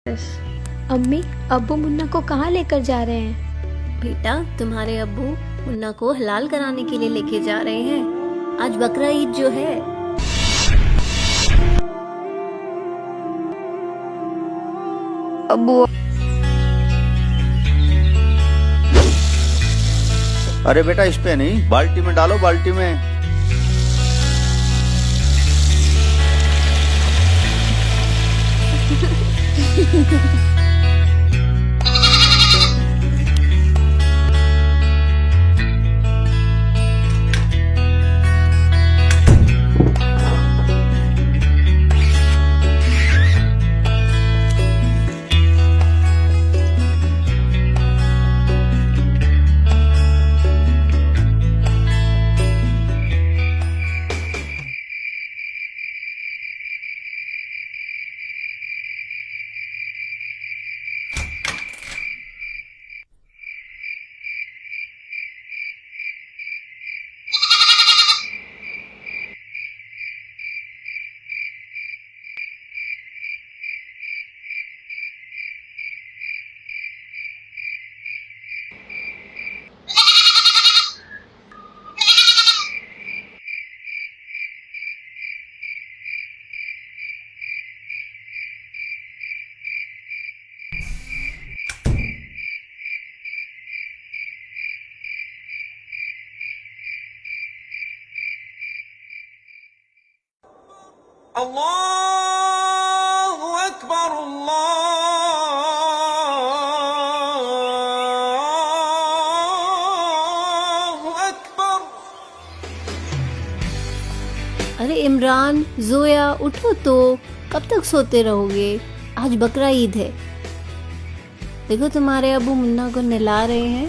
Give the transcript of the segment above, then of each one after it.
अम्मी, अब्बू मुन्ना को कहाँ लेकर जा रहे हैं? बेटा, तुम्हारे अब्बू मुन्ना को हलाल कराने के लिए लेके जा रहे हैं। आज बकरा ईद जो है। अब्बू, अरे बेटा, इस पे नहीं, बाल्टी में डालो, बाल्टी में। अल्लाहु अकबर, अल्लाहु अकबर। अरे इमरान, जोया, उठो तो। कब तक सोते रहोगे? आज बकरा ईद है। देखो, तुम्हारे अब्बू मुन्ना को नहला रहे हैं।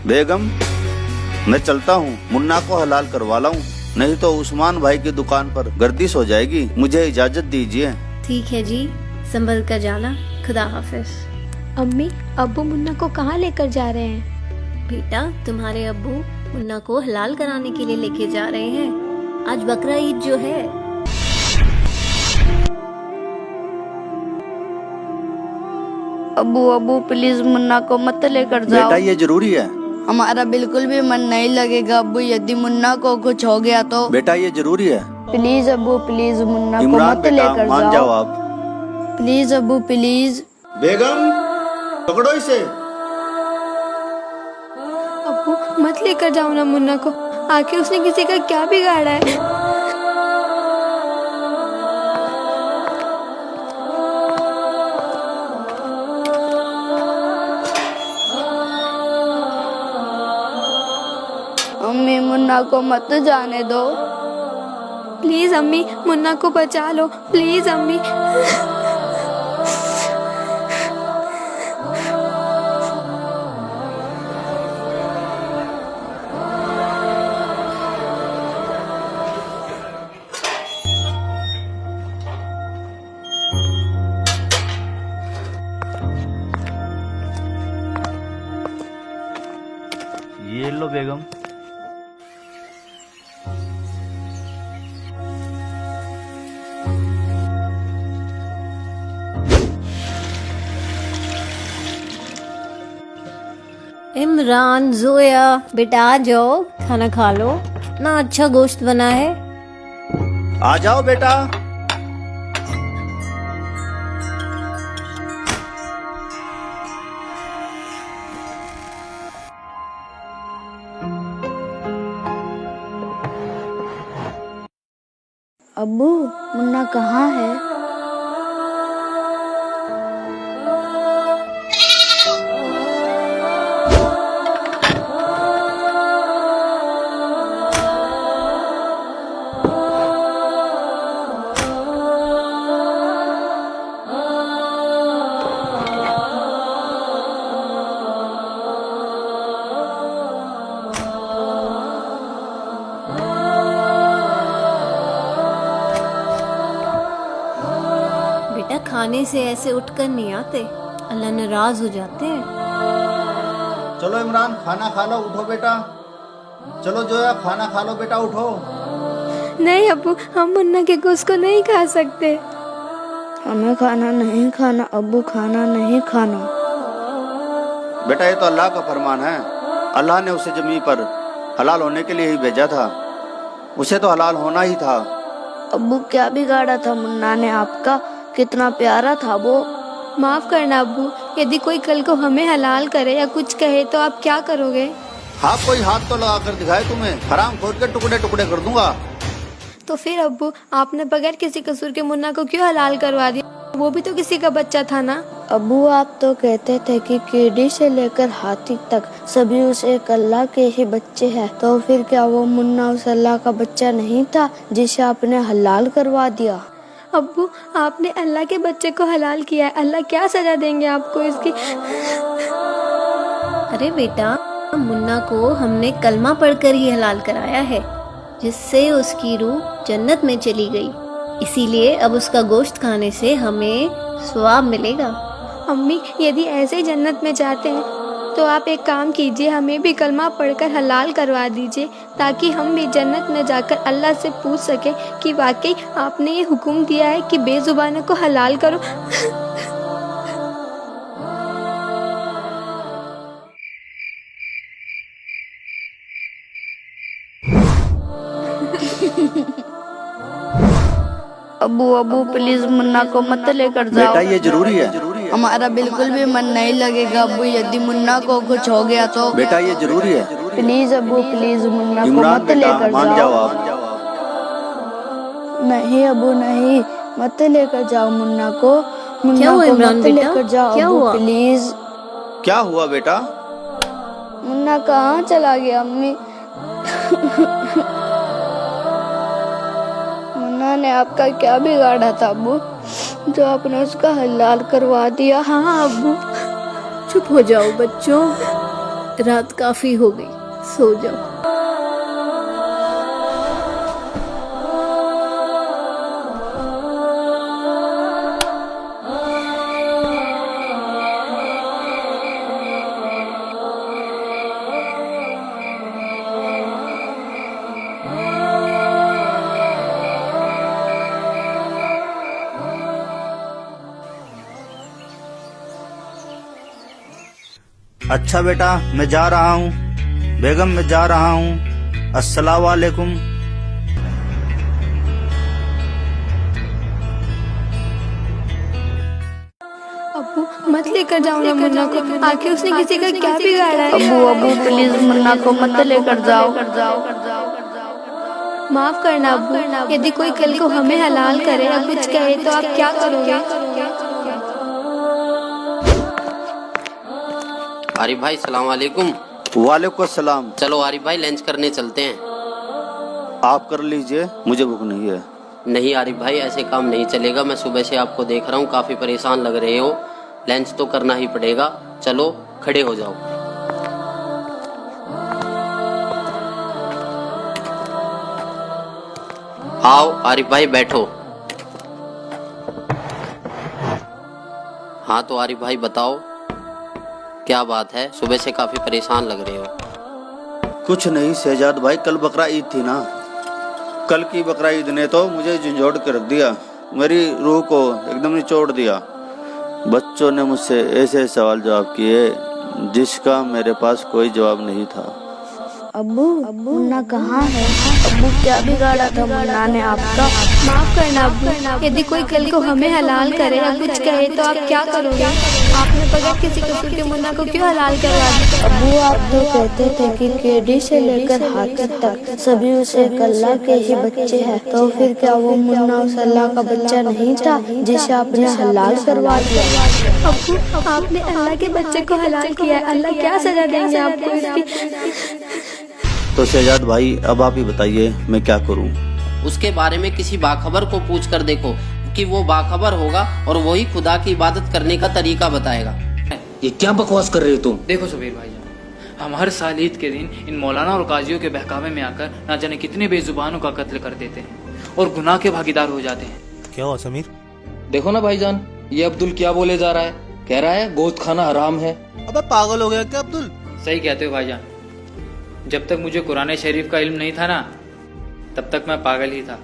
बेगम, मैं चलता हूँ, मुन्ना को हलाल करवा लाऊं, नहीं तो उस्मान भाई की दुकान पर गर्दिश हो जाएगी। मुझे इजाजत दीजिए। ठीक है जी, संभल कर जाना। खुदा हाफिज। अम्मी, अब्बू मुन्ना को कहाँ लेकर जा रहे हैं? बेटा, तुम्हारे अब्बू मुन्ना को हलाल कराने के लिए लेके जा रहे हैं। आज बकरा ईद जो है। अब्बू अब्बू प्लीज मुन्ना को मत लेकर जाओ। बेटा, ये जरूरी है। हमारा बिल्कुल भी मन नहीं लगेगा अब्बू, यदि मुन्ना को कुछ हो गया तो। बेटा, ये जरूरी है। प्लीज अब्बू प्लीज मुन्ना को इमरान मत बेटा, लेकर मान जाओ। जाओ आप। प्लीज अब्बू प्लीज। बेगम, पकड़ो इसे। अब्बू, मत लेकर जाओ ना मुन्ना को। आखिर उसने किसी का क्या बिगाड़ा है? अम्मी, मुन्ना को मत जाने दो। प्लीज अम्मी, मुन्ना को बचा लो, प्लीज अम्मी। ये लो बेगम। इमरान, जोया, बेटा आ जाओ, खाना खा लो ना। अच्छा गोश्त बना है। आ जाओ बेटा। अब्बू, मुन्ना कहाँ है? खाने से ऐसे उठकर नहीं आते, अल्लाह नाराज हो जाते हैं। चलो इमरान खाना खा लो, उठो बेटा। चलो जोया खाना खा लो बेटा, उठो। नहीं अब्बू, हम मुन्ना के गोश्त को नहीं खा सकते। हमें खाना नहीं खाना अब्बू, खाना नहीं खाना। बेटा ये तो अल्लाह का फरमान है। अल्लाह ने उसे जमीन पर हलाल होने के लिए ही भेजा था, उसे तो हलाल होना ही था। अब्बू क्या बिगाड़ा था मुन्ना ने आपका, कितना प्यारा था वो। माफ करना अब्बू, यदि कोई कल को हमें हलाल करे या कुछ कहे तो आप क्या करोगे? हाँ कोई हाथ तो लगा कर दिखाए तुम्हें, हराम खोद के टुकड़े टुकड़े कर दूंगा। तो फिर अब्बू, आपने बगैर किसी कसूर के मुन्ना को क्यों हलाल करवा दिया? वो भी तो किसी का बच्चा था ना। अब्बू आप तो कहते थे कि कीड़ी से लेकर हाथी तक सभी उस एक अल्लाह के ही बच्चे हैं, तो फिर क्या वो मुन्ना उस अल्लाह का बच्चा नहीं था जिसे आपने हलाल करवा दिया? अब्बू, आपने अल्लाह के बच्चे को हलाल किया है, अल्लाह क्या सजा देंगे आपको इसकी? अरे बेटा, मुन्ना को हमने कलमा पढ़कर ही हलाल कराया है, जिससे उसकी रूह जन्नत में चली गई। इसीलिए अब उसका गोश्त खाने से हमें सवाब मिलेगा। अम्मी, यदि ऐसे ही जन्नत में जाते हैं तो आप एक काम कीजिए, हमें भी कलमा पढ़कर हलाल करवा दीजिए, ताकि हम भी जन्नत में जाकर अल्लाह से पूछ सके कि वाकई आपने ये हुक्म दिया है कि बेजुबानों को हलाल करो। अब्बू अब्बू प्लीज मुन्ना को मत लेकर जाओ। बेटा ये जरूरी है। हमारा बिल्कुल भी मन नहीं लगेगा अब्बू, यदि मुन्ना को कुछ हो गया तो। बेटा ये जरूरी है। प्लीज अब्बू प्लीज मुन्ना को इमरान मत बेटा लेकर मान जाओ आप। नहीं अब्बू नहीं, मत लेकर जाओ मुन्ना को। क्या मुन्ना हुआ को इमरान मत बेटा? लेकर जाओ क्या अब्बू हुआ? प्लीज। क्या हुआ बेटा? मुन्ना कहाँ चला गया अम्मी? मुन्ना ने आपका क्या बिगाड़ा था अब्बू, जो आपने उसका हलाल करवा दिया? हाँ अब्बू। चुप हो जाओ बच्चों, रात काफी हो गई, सो जाओ। अच्छा बेटा मैं जा रहा हूँ, बेगम मैं जा रहा हूँ, अस्सलाम वालेकुम। अब्बू, मत लेकर जाओ ना मुन्ना को, आखिर उसने किसी का क्या बिगाड़ा है? अब्बू अब्बू प्लीज मुन्ना को मत लेकर जाओ। माफ करना अब्बू, यदि कोई कल को हमें हलाल करे या कुछ कहे तो आप क्या करोगे? आरिफ भाई सलाम वालेकुम। वालेकुम अस्सलाम। चलो आरिफ भाई लंच करने चलते हैं। आप कर लीजिए, मुझे भूख नहीं है। नहीं आरिफ भाई ऐसे काम नहीं चलेगा, मैं सुबह से आपको देख रहा हूँ काफी परेशान लग रहे हो, लंच तो करना ही पड़ेगा। चलो खड़े हो जाओ। आओ आरिफ भाई बैठो। हाँ तो आरिफ भाई बताओ क्या बात है, सुबह से काफी परेशान लग रहे हो। कुछ नहीं शहजाद भाई, कल बकरा ईद थी ना, कल की बकरा ईद ने तो मुझे झंझोड़ के रख दिया, मेरी रूह को एकदम निचोड़ दिया। बच्चों ने मुझसे ऐसे सवाल जवाब किए जिसका मेरे पास कोई जवाब नहीं था। अब्बू मुन्ना कहाँ है? अब्बू क्या बिगाड़ा था मुन्ना ने आपका? माफ करना अब्बू, यदि कोई कल को हमें हलाल करे या कुछ कहे तो आप क्या करोगे? आपने बगैर किसी कसूर के मुन्ना को क्यों हलाल करवा दिया? अब्बू आप तो कहते थे कि कीड़ी से लेकर हाथी तक सभी उस एक अल्लाह के ही बच्चे हैं, तो फिर क्या वो मुन्ना उस अल्लाह का बच्चा नहीं था जिसे आपने हलाल करवा दिया? अब्बू, आपने अल्लाह के बच्चे को हलाल किया है, अल्लाह क्या सजा देंगे आपको इसकी? तो शहजाद भाई अब आप ही बताइए मैं क्या करूं? उसके बारे में किसी बाखबर को पूछ कर देखो कि वो बाखबर होगा और वही खुदा की इबादत करने का तरीका बताएगा। ये क्या बकवास कर रहे हो तुम? देखो सुबीर भाईजान, हम हर साल ईद के दिन इन मौलाना और काजियों के बहकावे में आकर ना जाने कितने बेजुबानों का कत्ल कर देते हैं और गुनाह के भागीदार हो जाते हैं। क्या हुआ समीर? देखो ना भाईजान, ये अब्दुल क्या बोले जा रहा है, कह रहा है गोश्त खाना हराम है। अबे पागल हो गया क्या अब्दुल? सही कहते हो भाईजान। जब तक मुझे कुरान शरीफ का इल्म नहीं था ना, तब तक मैं पागल ही था।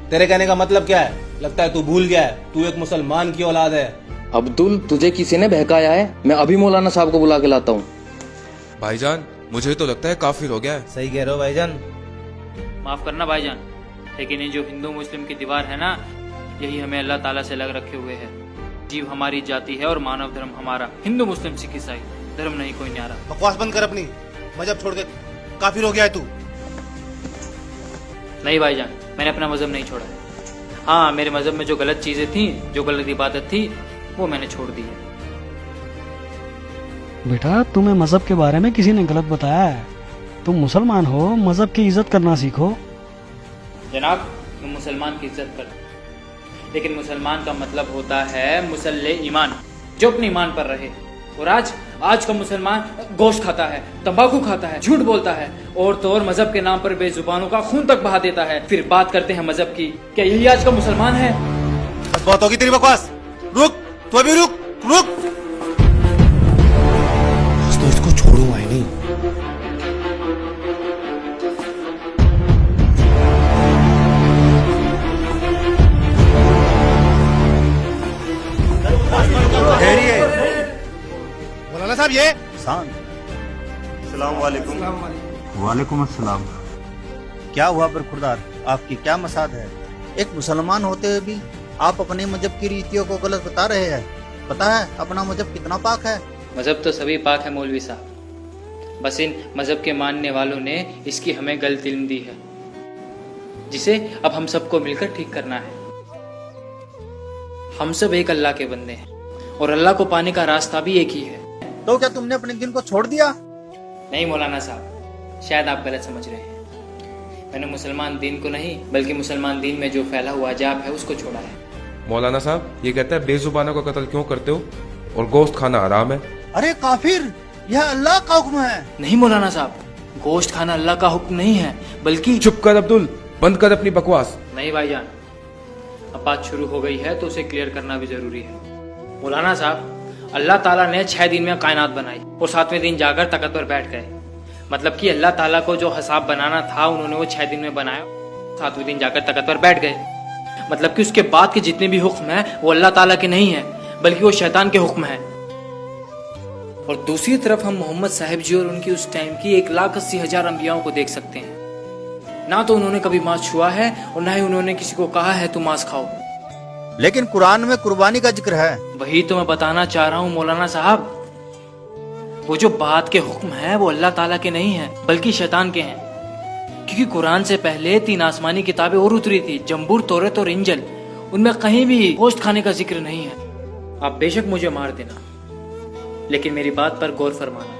तेरे कहने का मतलब क्या है? लगता है तू भूल गया है, तू एक मुसलमान की औलाद है। अब्दुल, तुझे किसी ने बहकाया है? मैं अभी मौलाना साहब को बुला के लाता हूँ। भाईजान, मुझे तो लगता है काफिर हो गया है। सही कह रहे हो भाईजान। माफ करना भाईजान, लेकिन ये जो हिंदू मुस्लिम की दीवार है ना, यही हमें अल्लाह ताला से लग रखे हुए है। जीव हमारी जाति है और मानव धर्म हमारा। हिंदू मुस्लिम सिख ईसाई धर्म नहीं कोई न्यारा। बकवास बंद कर अपनी, मजहब छोड़ के काफिर हो गया है तू। नहीं भाईजान, मैंने अपना मजहब नहीं छोड़ा है। हाँ, मेरे मजहब में जो गलत चीजें थी, जो गलत इबादत थी, वो मैंने छोड़ दी है। बेटा, तुम्हें मजहब के बारे में किसी ने गलत बताया है। तुम मुसलमान हो, मजहब की इज्जत करना सीखो। जनाब, मैं मुसलमान की इज्जत करता हूँ, लेकिन मुसलमान का मतलब होता है मुसल्ले ईमान, जो अपने ईमान पर रहे। और आज का मुसलमान गोश्त खाता है, तंबाकू खाता है, झूठ बोलता है, और तो और मजहब के नाम पर बेजुबानों का खून तक बहा देता है। फिर बात करते हैं मजहब की। क्या यही आज का मुसलमान है? बस बहुत होगी तेरी बकवास। रुक, तू अभी रुक। आज तो इसको छोड़ूंगा ही नहीं। मौलाना साहब, ये वालेकुम अस्सलाम। क्या हुआ बरखुरदार, आपकी क्या मसाद है? एक मुसलमान होते हुए भी आप अपने मजहब की रीतियों को गलत बता रहे हैं। पता है अपना मजहब कितना पाक है? मजहब तो सभी पाक है मौलवी साहब, बस इन मजहब के मानने वालों ने इसकी हमें गलत इल्म दी है, जिसे अब हम सबको मिलकर ठीक करना है। हम सब एक अल्लाह के बंदे हैं, और अल्लाह को पाने का रास्ता भी एक ही है। तो क्या तुमने अपने दिन को छोड़ दिया? नहीं मौलाना साहब, शायद आप गलत समझ रहे हैं। मैंने मुसलमान दीन को नहीं, बल्कि मुसलमान दीन में जो फैला हुआ अजाब है उसको छोड़ा है। मौलाना साहब, ये कहता है बेजुबानों का कत्ल क्यों करते हो और गोश्त खाना हराम है। अरे काफिर, यह अल्लाह का हुक्म है। नहीं मौलाना साहब, गोश्त खाना अल्लाह का हुक्म नहीं है, बल्कि। चुप कर अब्दुल, बंद कर अपनी बकवास। नहीं भाईजान, अब बात शुरू हो गई है तो उसे क्लियर करना भी जरूरी है। मौलाना साहब, अल्लाह ताला ने 6 दिन में कायनात बनाई और 7वें दिन जाकर तख्त पर बैठ गए। मतलब कि अल्लाह ताला को जो हिसाब बनाना था उन्होंने वो 6 दिन में बनाया, 7वें दिन जाकर तख्त पर बैठ गए। मतलब कि उसके बाद के जितने भी हुक्म है वो अल्लाह ताला के नहीं है, बल्कि वो शैतान के हुक्म है। और दूसरी तरफ हम मोहम्मद साहिब जी और उनकी उस टाइम की 1,80,000 अंबियाओं को देख सकते हैं। ना तो उन्होंने कभी मांस छुआ है और ना ही उन्होंने किसी को कहा है तुम मांस खाओ। लेकिन कुरान में कुर्बानी का जिक्र है। वही तो मैं बताना चाह रहा हूँ मौलाना साहब, वो जो बात के हुक्म है वो अल्लाह ताला के नहीं है, बल्कि शैतान के हैं। क्योंकि कुरान से पहले 3 आसमानी किताबें और उतरी थी, जंबूर, तौरात और इंजिल। उनमें कहीं भी गोश्त खाने का जिक्र नहीं है। आप बेशक मुझे मार देना, लेकिन मेरी बात पर गौर फरमाना।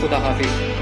खुदा हाफिज।